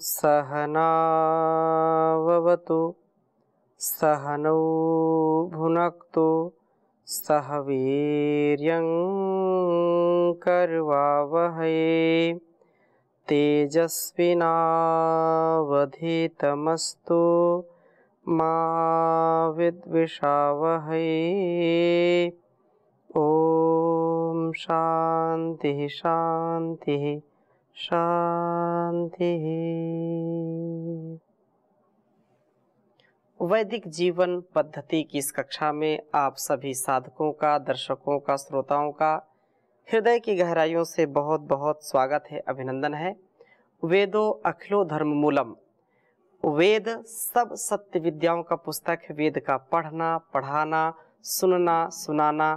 सहनाववतु सहनौ भुनक्तु सह वीर्यं करवावहै तेजस्विनावधीतमस्तु मा विद्विषावहै। ओम शांति शांति शांति। वैदिक जीवन पद्धति की इस कक्षा में आप सभी साधकों का, दर्शकों का, श्रोताओं का हृदय की गहराइयों से बहुत बहुत स्वागत है, अभिनंदन है। वेदो अखिलो धर्म मूलम, वेद सब सत्य विद्याओं का पुस्तक है। वेद का पढ़ना, पढ़ाना, सुनना, सुनाना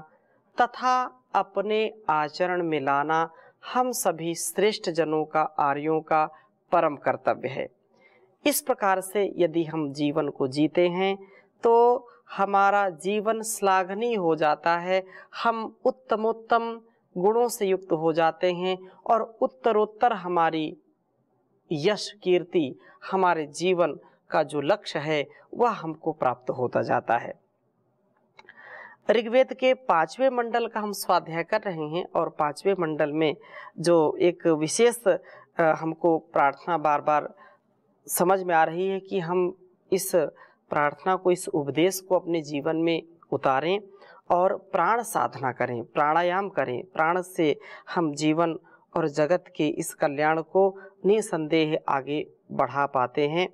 तथा अपने आचरण में लाना हम सभी श्रेष्ठ जनों का, आर्यों का परम कर्तव्य है। इस प्रकार से यदि हम जीवन को जीते हैं तो हमारा जीवन श्लाघनीय हो जाता है, हम उत्तमोत्तम गुणों से युक्त हो जाते हैं और उत्तरोत्तर हमारी यश, कीर्ति, हमारे जीवन का जो लक्ष्य है वह हमको प्राप्त होता जाता है। ऋग्वेद के 5वें मंडल का हम स्वाध्याय कर रहे हैं और 5वें मंडल में जो एक विशेष हमको प्रार्थना बार बार समझ में आ रही है कि हम इस प्रार्थना को, इस उपदेश को अपने जीवन में उतारें और प्राण साधना करें, प्राणायाम करें। प्राण से हम जीवन और जगत के इस कल्याण को निसंदेह आगे बढ़ा पाते हैं।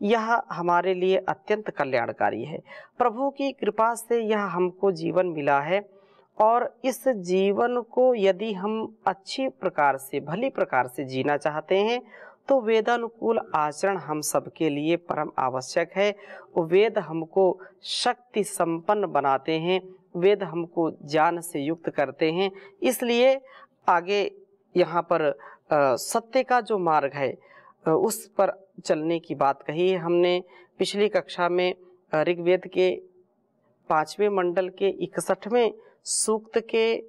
यह हमारे लिए अत्यंत कल्याणकारी है। प्रभु की कृपा से यह हमको जीवन मिला है और इस जीवन को यदि हम अच्छी प्रकार से, भली प्रकार से जीना चाहते हैं तो वेदानुकूल आचरण हम सबके लिए परम आवश्यक है। वेद हमको शक्ति संपन्न बनाते हैं, वेद हमको ज्ञान से युक्त करते हैं। इसलिए आगे यहाँ पर सत्य का जो मार्ग है उस पर चलने की बात कही है। हमने पिछली कक्षा में ऋग्वेद के 5वें मंडल के 61वें सूक्त के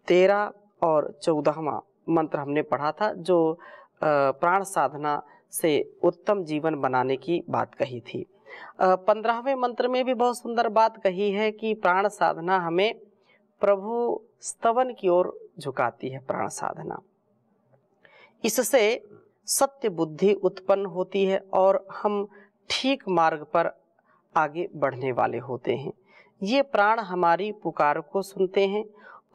13 और 14वां मंत्र हमने पढ़ा था, जो प्राण साधना से उत्तम जीवन बनाने की बात कही थी। 15वें मंत्र में भी बहुत सुंदर बात कही है कि प्राण साधना हमें प्रभु स्तवन की ओर झुकाती है। प्राण साधना, इससे सत्य बुद्धि उत्पन्न होती है और हम ठीक मार्ग पर आगे बढ़ने वाले होते हैं। ये प्राण हमारी पुकार को सुनते हैं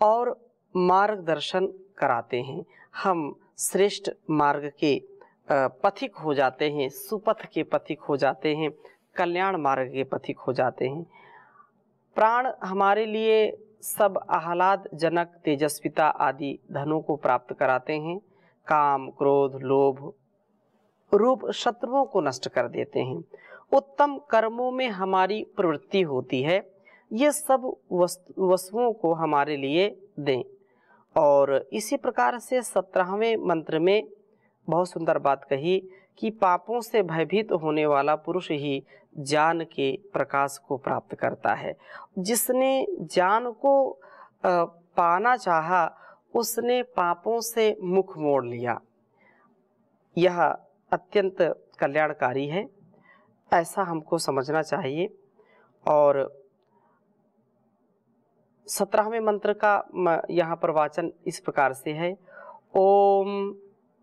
और मार्गदर्शन कराते हैं। हम श्रेष्ठ मार्ग के पथिक हो जाते हैं, सुपथ के पथिक हो जाते हैं, कल्याण मार्ग के पथिक हो जाते हैं। प्राण हमारे लिए सब आह्लाद जनक तेजस्विता आदि धनों को प्राप्त कराते हैं। काम, क्रोध, लोभ रूप शत्रुओं को नष्ट कर देते हैं। उत्तम कर्मों में हमारी प्रवृत्ति होती है। ये सब वस्तुओं को हमारे लिए दें। और इसी प्रकार से 17वें मंत्र में बहुत सुंदर बात कही कि पापों से भयभीत होने वाला पुरुष ही ज्ञान के प्रकाश को प्राप्त करता है। जिसने ज्ञान को पाना चाहा उसने पापों से मुख मोड़ लिया। यह अत्यंत कल्याणकारी है, ऐसा हमको समझना चाहिए। और 17वें मंत्र का यहाँ पर वाचन इस प्रकार से है। ओम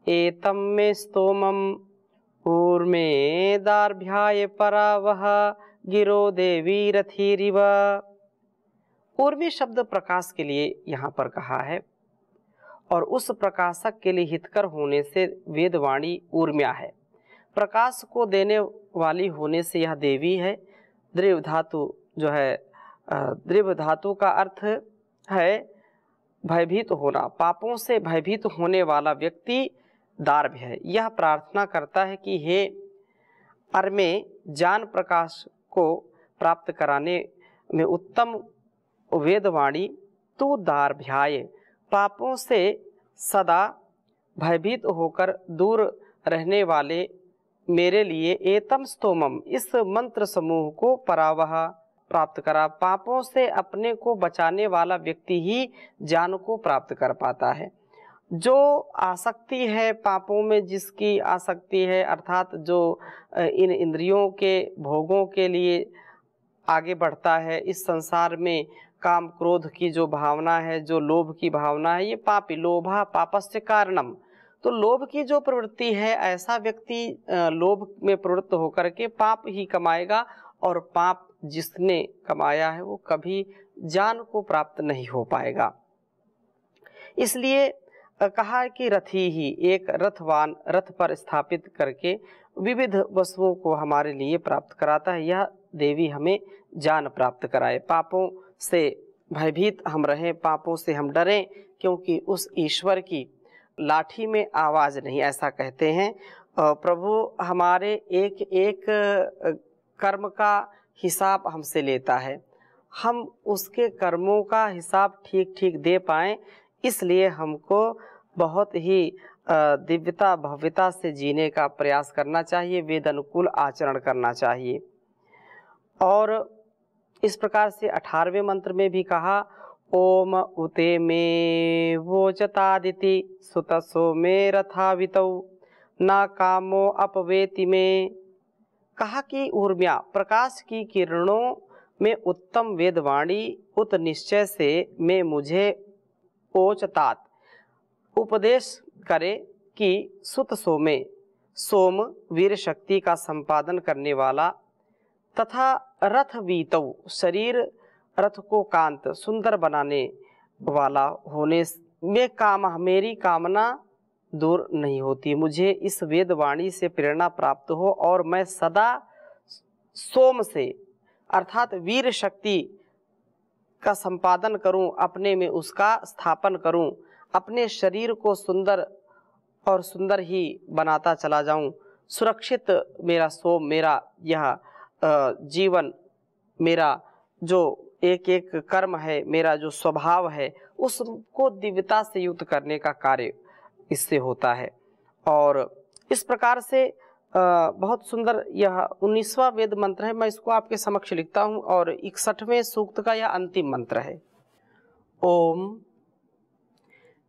एतम में स्तोमम ऊर्मेदार्भ्याय परावह गिरो देवी रथिरिव। ऊर्मी शब्द प्रकाश के लिए यहाँ पर कहा है और उस प्रकाशक के लिए हितकर होने से वेदवाणी ऊर्म्या है। प्रकाश को देने वाली होने से यह देवी है। द्रव्य धातु जो है, द्रव्य धातु का अर्थ है भयभीत होना। पापों से भयभीत होने वाला व्यक्ति दार्भ है। यह प्रार्थना करता है कि हे अर्मे, ज्ञान प्रकाश को प्राप्त कराने में उत्तम वेदवाणी तू दार्भ्याय, पापों से सदा भयभीत होकर दूर रहने वाले मेरे लिए एतम स्तोमम, इस मंत्र समूह को परावह प्राप्त करा। पापों से अपने को बचाने वाला व्यक्ति ही ज्ञान को प्राप्त कर पाता है। जो आसक्ति है पापों में, जिसकी आसक्ति है, अर्थात जो इन इंद्रियों के भोगों के लिए आगे बढ़ता है इस संसार में, काम क्रोध की जो भावना है, जो लोभ की भावना है, ये पापी, लोभा पापस्य कारणम। तो लोभ की जो प्रवृत्ति है, ऐसा व्यक्ति लोभ में प्रवृत्त होकर के पाप ही कमाएगा, और पाप जिसने कमाया है वो कभी ज्ञान को प्राप्त नहीं हो पाएगा। इसलिए कहा है कि रथी ही, एक रथवान रथ पर स्थापित करके विविध वस्तुओं को हमारे लिए प्राप्त कराता है। यह देवी हमें ज्ञान प्राप्त कराए, पापों से भयभीत हम रहें, पापों से हम डरें, क्योंकि उस ईश्वर की लाठी में आवाज़ नहीं, ऐसा कहते हैं। प्रभु हमारे एक एक कर्म का हिसाब हमसे लेता है, हम उसके कर्मों का हिसाब ठीक ठीक दे पाएँ, इसलिए हमको बहुत ही दिव्यता भव्यता से जीने का प्रयास करना चाहिए, वेद अनुकूल आचरण करना चाहिए। और इस प्रकार से 18वें मंत्र में भी कहा, ओम उते में वोचतादिति सुतसो में रथावितौ ना कामो अपवेति में। कहा कि ऊर्म्या, प्रकाश की किरणों में उत्तम वेदवाणी उत निश्चय से मैं मुझे ओचतात उपदेश करे कि सुत सोमे, सोम वीर शक्ति का संपादन करने वाला, तथा रथ वीतौ, शरीर रथ को कांत सुंदर बनाने वाला होने में काम, मेरी कामना दूर नहीं होती। मुझे इस वेदवाणी से प्रेरणा प्राप्त हो और मैं सदा सोम से, अर्थात वीर शक्ति का संपादन करूं, अपने में उसका स्थापन करूं, अपने शरीर को सुंदर और सुंदर ही बनाता चला जाऊं। सुरक्षित मेरा सोम, मेरा यह जीवन, मेरा जो एक एक कर्म है, मेरा जो स्वभाव है, उसको दिव्यता से युक्त करने का कार्य इससे होता है। और इस प्रकार से बहुत सुंदर यह 19वां वेद मंत्र है। मैं इसको आपके समक्ष लिखता हूँ, और 61वें सूक्त का यह अंतिम मंत्र है। ओम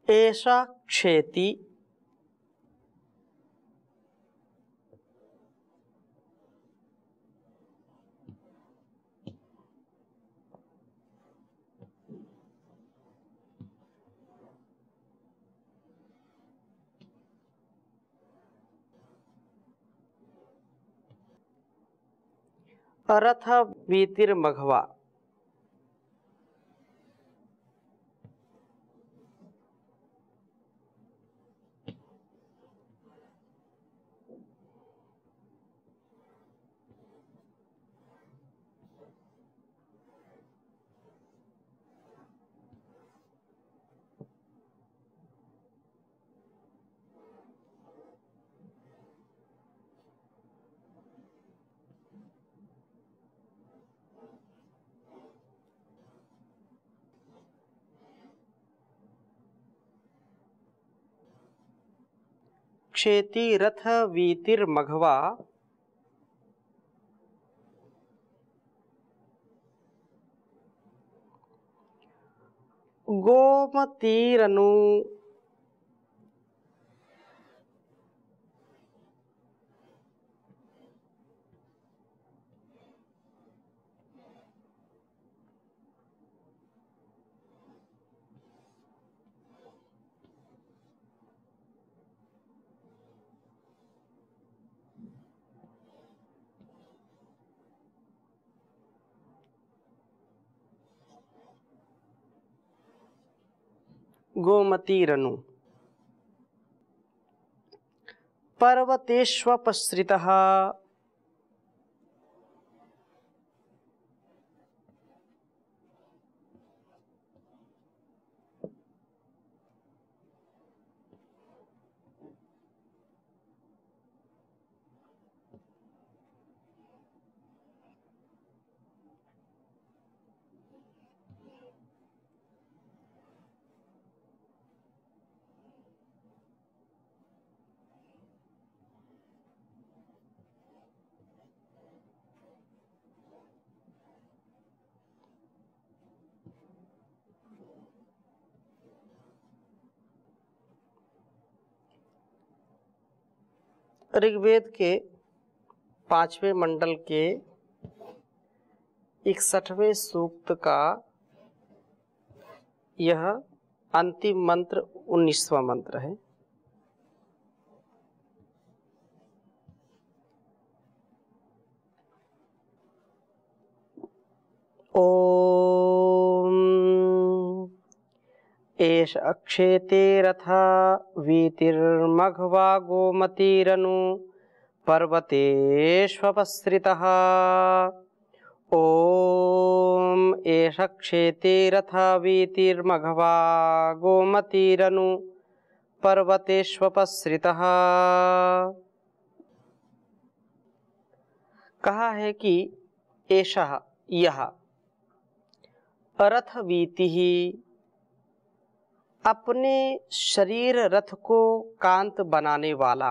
एषा क्षेति रथ वीतिर्मघवा। क्षेति रथ वीतिर्मघवा गोमतीरनु गोमतीरनु पर्वतेष्वपसृतः ऋग्वेद के 5वें मंडल के 61वें सूक्त का यह अंतिम मंत्र 19वां मंत्र है। ओम एष अक्षेते रथा वीतिर्मघवा गोमतीरनु पर्वतेष्वपसृतः। ओम एष क्षेते रथा वीतिर्मघवा गोमतीरनु पर्वतेष्वपसृतः। कहा है कि एषः यह रथ वीति ही अपने शरीर रथ को कांत बनाने वाला,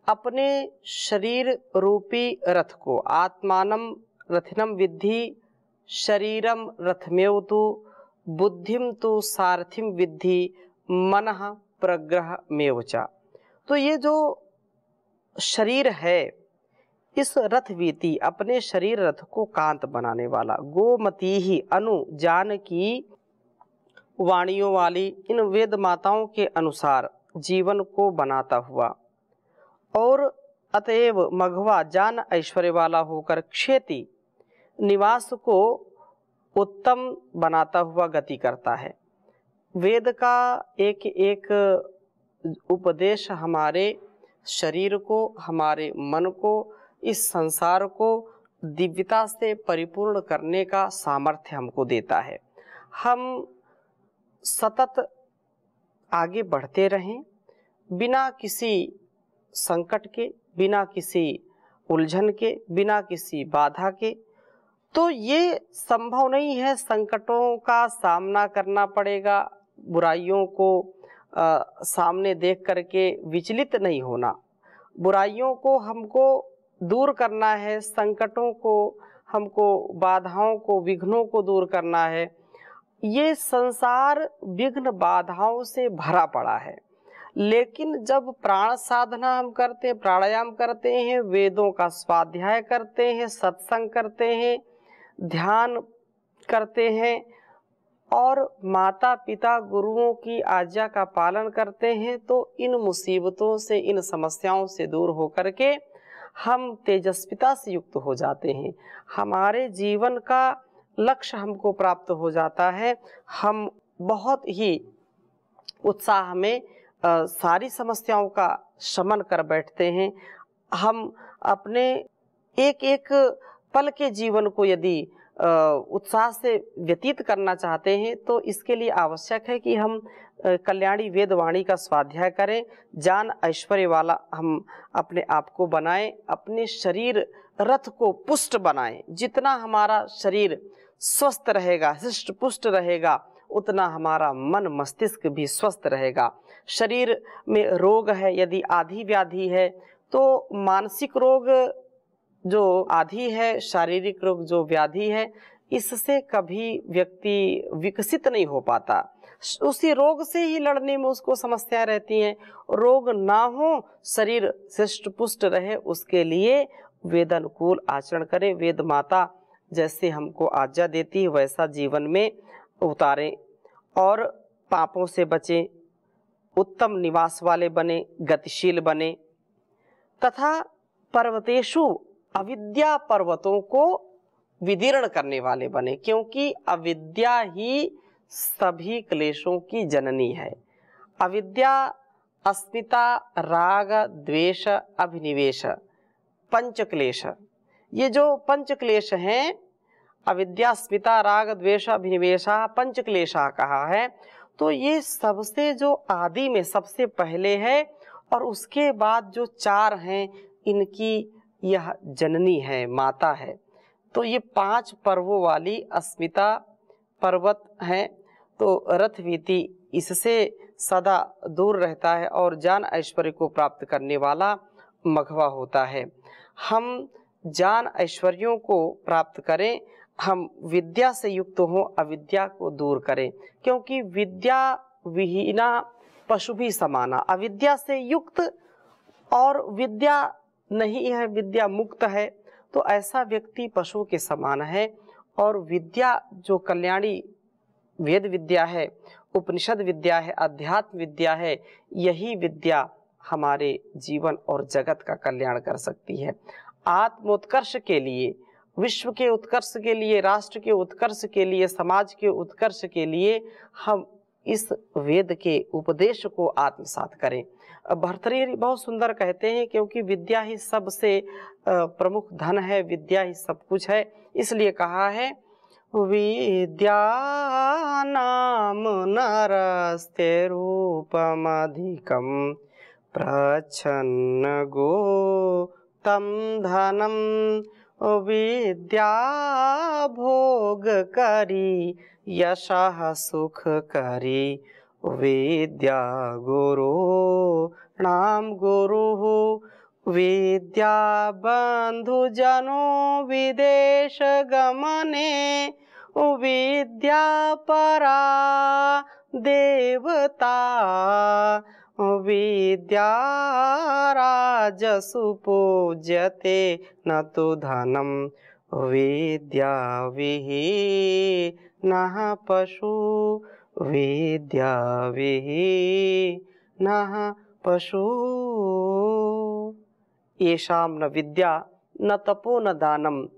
अपने शरीर रूपी रथ को आत्मानं रथिनं विद्धि शरीरम रथमेव तु बुद्धिम तु सारथिम विद्धि मनः प्रग्रहमेव च। तो ये जो शरीर है, इस रथ वीति अपने शरीर रथ को कांत बनाने वाला, गोमती ही अनु जानकी वाणियों वाली इन वेद माताओं के अनुसार जीवन को बनाता हुआ और अतएव मघवा जान ऐश्वर्य वाला होकर क्षेति निवास को उत्तम बनाता हुआ गति करता है। वेद का एक एक उपदेश हमारे शरीर को, हमारे मन को, इस संसार को दिव्यता से परिपूर्ण करने का सामर्थ्य हमको देता है। हम सतत आगे बढ़ते रहें बिना किसी संकट के, बिना किसी उलझन के, बिना किसी बाधा के। तो ये संभव नहीं है, संकटों का सामना करना पड़ेगा, बुराइयों को सामने देख करके विचलित नहीं होना, बुराइयों को हमको दूर करना है, संकटों को हमको, बाधाओं को, विघ्नों को दूर करना है। ये संसार विघ्न बाधाओं से भरा पड़ा है, लेकिन जब प्राण साधना हम करते हैं, प्राणायाम करते हैं, वेदों का स्वाध्याय करते हैं, सत्संग करते हैं, ध्यान करते हैं और माता पिता गुरुओं की आज्ञा का पालन करते हैं, तो इन मुसीबतों से, इन समस्याओं से दूर होकर के हम तेजस्विता से युक्त हो जाते हैं। हमारे जीवन का लक्ष्य हमको प्राप्त हो जाता है। हम बहुत ही उत्साह में सारी समस्याओं का शमन कर बैठते हैं। हम अपने एक एक पल के जीवन को यदि उत्साह से व्यतीत करना चाहते हैं तो इसके लिए आवश्यक है कि हम कल्याणी वेदवाणी का स्वाध्याय करें, जान ऐश्वर्य वाला हम अपने आप को बनाएं, अपने शरीर रथ को पुष्ट बनाएं। जितना हमारा शरीर स्वस्थ रहेगा, हृष्ट पुष्ट रहेगा, उतना हमारा मन मस्तिष्क भी स्वस्थ रहेगा। शरीर में रोग है, यदि आदि व्याधि है, तो मानसिक रोग जो आदि है, शारीरिक रोग जो व्याधि है, इससे कभी व्यक्ति विकसित नहीं हो पाता। उसी रोग से ही लड़ने में उसको समस्या रहती हैं। रोग ना हो, शरीर हृष्ट पुष्ट रहे, उसके लिए वेदानुकूल आचरण करें। वेद माता जैसे हमको आज्ञा देती है वैसा जीवन में उतारें और पापों से बचें, उत्तम निवास वाले बने, गतिशील बने तथा पर्वतेषु अविद्या पर्वतों को विदीर्ण करने वाले बने, क्योंकि अविद्या ही सभी क्लेशों की जननी है। अविद्या, अस्मिता, राग, द्वेष, अभिनिवेश, पंच क्लेश, ये जो पंच क्लेश हैं, अविद्या, अस्मिता, राग, द्वेष, अभिनिवेशा, पंच क्लेशा कहा है। तो ये सबसे जो आदि में सबसे पहले है और उसके बाद जो चार हैं, इनकी यह जननी है, माता है। तो ये 5 पर्वों वाली अस्मिता पर्वत हैं। तो रथवीति इससे सदा दूर रहता है और जान ऐश्वर्य को प्राप्त करने वाला मघवा होता है। हम जान ऐश्वर्यों को प्राप्त करें, हम विद्या से युक्त हों, अविद्या को दूर करें, क्योंकि विद्या विहीना पशु भी समाना। अविद्या से युक्त और विद्या नहीं है, विद्या मुक्त है, तो ऐसा व्यक्ति पशु के समान है। और विद्या जो कल्याणी वेद विद्या है, उपनिषद विद्या है, अध्यात्म विद्या है, यही विद्या हमारे जीवन और जगत का कल्याण कर सकती है। आत्मोत्कर्ष के लिए, विश्व के उत्कर्ष के लिए, राष्ट्र के उत्कर्ष के लिए, समाज के उत्कर्ष के लिए हम इस वेद के उपदेश को आत्मसात करें। भर्तृहरि बहुत सुंदर कहते हैं, क्योंकि विद्या ही सबसे प्रमुख धन है, विद्या ही सब कुछ है, इसलिए कहा है विद्या नाम नरस्ते रूपमधिकं प्रच्छन्न गोप्तं धनम। विद्या भोग करी यशः सुख करी, विद्या गुरु नाम गुरुः। विद्या बंधु जनों विदेश गमने, विद्या परा देवता। विद्या राजसु पूज्यते न तो धनम, विद्या विहीनः पशु, विद्या विहीनः पशु। येषां न विद्या न तपो न दानम,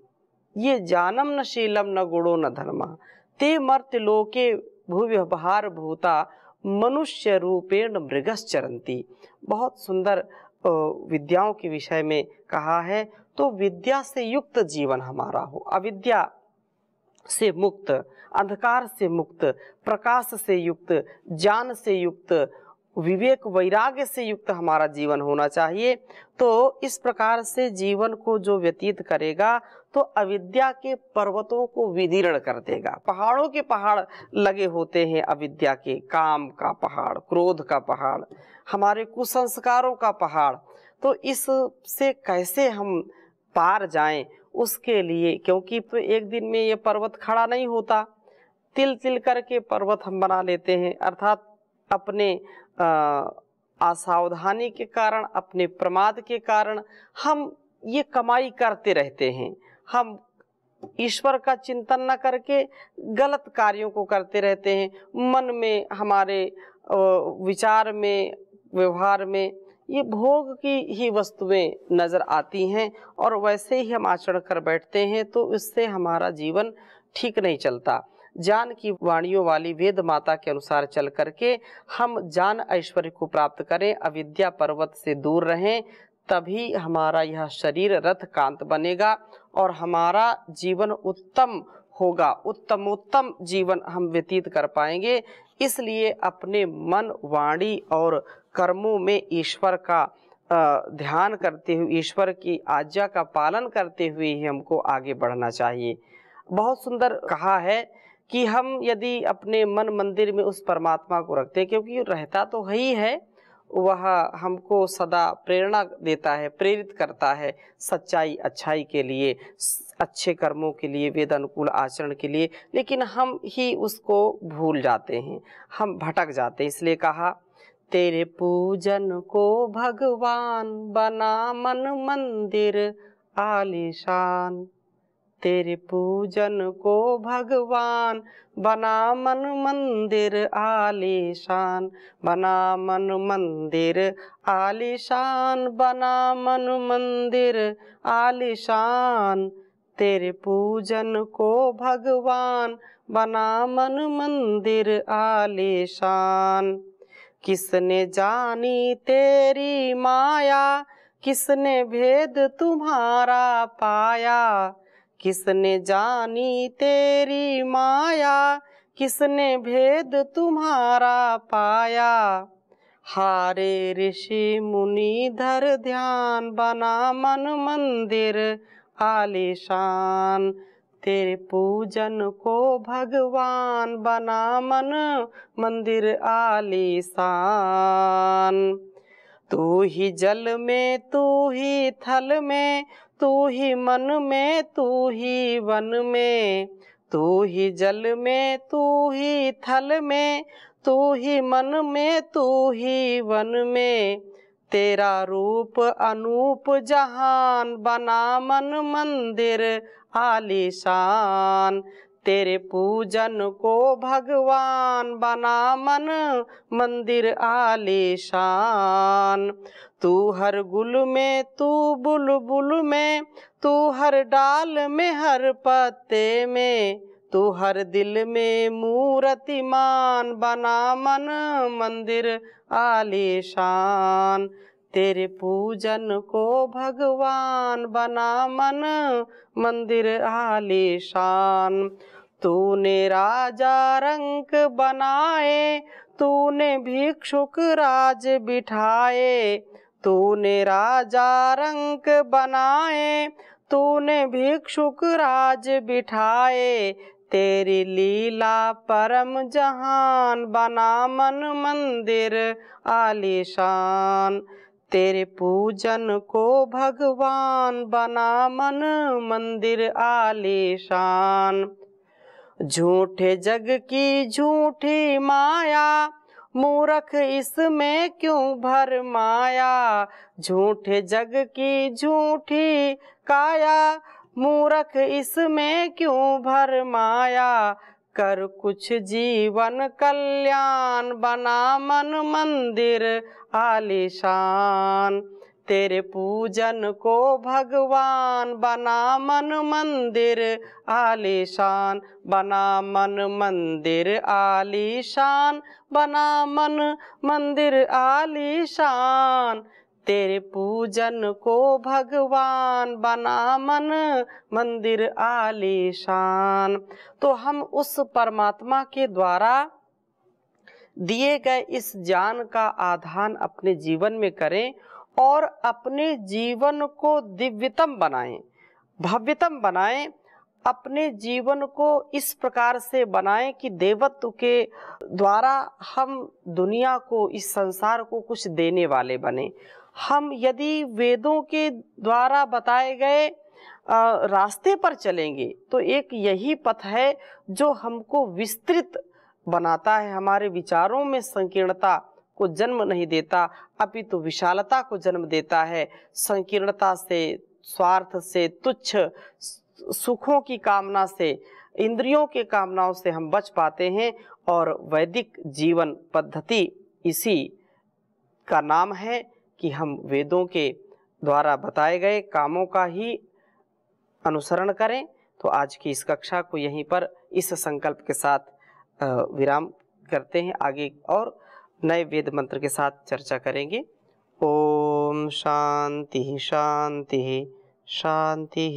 ये जानम न शीलम न गुणो न धर्म, ते मर्त्य लोके भूव्यवहार भूता मनुष्य रूपेण मृगश्चरन्ति। बहुत सुंदर विद्याओं के विषय में कहा है। तो विद्या से युक्त जीवन हमारा हो, अविद्या से मुक्त, अंधकार से मुक्त, प्रकाश से युक्त, ज्ञान से युक्त, विवेक वैराग्य से युक्त हमारा जीवन होना चाहिए। तो इस प्रकार से जीवन को जो व्यतीत करेगा तो अविद्या के पर्वतों को विदीर्ण कर देगा। पहाड़ों के पहाड़ लगे होते हैं अविद्या के, काम का पहाड़, क्रोध का पहाड़, हमारे कुसंस्कारों का पहाड़। तो इससे कैसे हम पार जाएं, उसके लिए, क्योंकि तो एक दिन में ये पर्वत खड़ा नहीं होता, तिल तिल करके पर्वत हम बना लेते हैं। अर्थात अपने असावधानी के कारण, अपने प्रमाद के कारण हम ये कमाई करते रहते हैं। हम ईश्वर का चिंतन न करके गलत कार्यों को करते रहते हैं। मन में, हमारे विचार में, व्यवहार में ये भोग की ही वस्तुएं नजर आती हैं और वैसे ही हम आचरण कर बैठते हैं, तो इससे हमारा जीवन ठीक नहीं चलता। ज्ञान की वाणियों वाली वेद माता के अनुसार चल करके हम ज्ञान ऐश्वर्य को प्राप्त करें, अविद्या पर्वत से दूर रहें, तभी हमारा यह शरीर रथ कांत बनेगा और हमारा जीवन उत्तम होगा, उत्तमोत्तम जीवन हम व्यतीत कर पाएंगे। इसलिए अपने मन, वाणी और कर्मों में ईश्वर का ध्यान करते हुए, ईश्वर की आज्ञा का पालन करते हुए ही हमको आगे बढ़ना चाहिए। बहुत सुंदर कहा है कि हम यदि अपने मन मंदिर में उस परमात्मा को रखते हैं, क्योंकि रहता तो ही है, वह हमको सदा प्रेरणा देता है, प्रेरित करता है सच्चाई अच्छाई के लिए, अच्छे कर्मों के लिए, वेद अनुकूल आचरण के लिए, लेकिन हम ही उसको भूल जाते हैं, हम भटक जाते हैं। इसलिए कहा तेरे पूजन को भगवान बना मन मंदिर आलीशान। तेरे पूजन को भगवान बना मन मंदिर आलीशान, बना मन मंदिर आलीशान, बना मन मंदिर आलीशान। तेरे पूजन को भगवान बना मन मंदिर आलीशान। किसने जानी तेरी माया, किसने भेद तुम्हारा पाया। किसने जानी तेरी माया, किसने भेद तुम्हारा पाया। हारे ऋषि मुनि धर ध्यान, बना मन मंदिर आलीशान। तेरे पूजन को भगवान बना मन मंदिर आलीशान। तू ही जल में, तू ही थल में, तू ही मन में, तू ही वन में। तू ही जल में, तू ही थल में, तू ही मन में, तू ही वन में। तेरा रूप अनूप जहान, बना मन मंदिर आलीशान। तेरे पूजन को भगवान, बना मन मंदिर आलीशान। तू हर गुल में, तू बुलबुल में, तू हर डाल में, हर पत्ते में, तू हर दिल में मूर्तिमान, बना मन मंदिर आलीशान। तेरे पूजन को भगवान, बना मन मंदिर आलीशान। तूने राजा रंक बनाए, तूने भिक्षुक राज बिठाए। तूने राजा रंक बनाए, तूने भिक्षुक राज बिठाए। तेरी लीला परम जहान, बना मन मंदिर आलीशान। तेरे पूजन को भगवान, बना मन मंदिर आलीशान। झूठे जग की झूठी माया, मूर्ख इसमें क्यों भरमाया। झूठे जग की झूठी काया, मूर्ख इसमें क्यों भरमाया। कर कुछ जीवन कल्याण, बना मन मंदिर आलीशान। तेरे पूजन को भगवान, बना मन मंदिर आलीशान। बना मन मंदिर आलीशान, बना मन मंदिर आलीशान। तेरे पूजन को भगवान, बना मन मंदिर आलीशान। तो हम उस परमात्मा के द्वारा दिए गए इस ज्ञान का आधान अपने जीवन में करें और अपने जीवन को दिव्यतम बनाएं, भव्यतम बनाएं। अपने जीवन को इस प्रकार से बनाएं कि देवत्व के द्वारा हम दुनिया को, इस संसार को कुछ देने वाले बने। हम यदि वेदों के द्वारा बताए गए रास्ते पर चलेंगे तो एक यही पथ है जो हमको विस्तृत बनाता है, हमारे विचारों में संकीर्णता को जन्म नहीं देता, अपितु विशालता को जन्म देता है। संकीर्णता से, स्वार्थ से, तुच्छ सुखों की कामना से, इंद्रियों के कामनाओं से हम बच पाते हैं। और वैदिक जीवन पद्धति इसी का नाम है कि हम वेदों के द्वारा बताए गए कामों का ही अनुसरण करें। तो आज की इस कक्षा को यहीं पर इस संकल्प के साथ विराम करते हैं। आगे और नए वेद मंत्र के साथ चर्चा करेंगे। ओम शांति शांति शांति।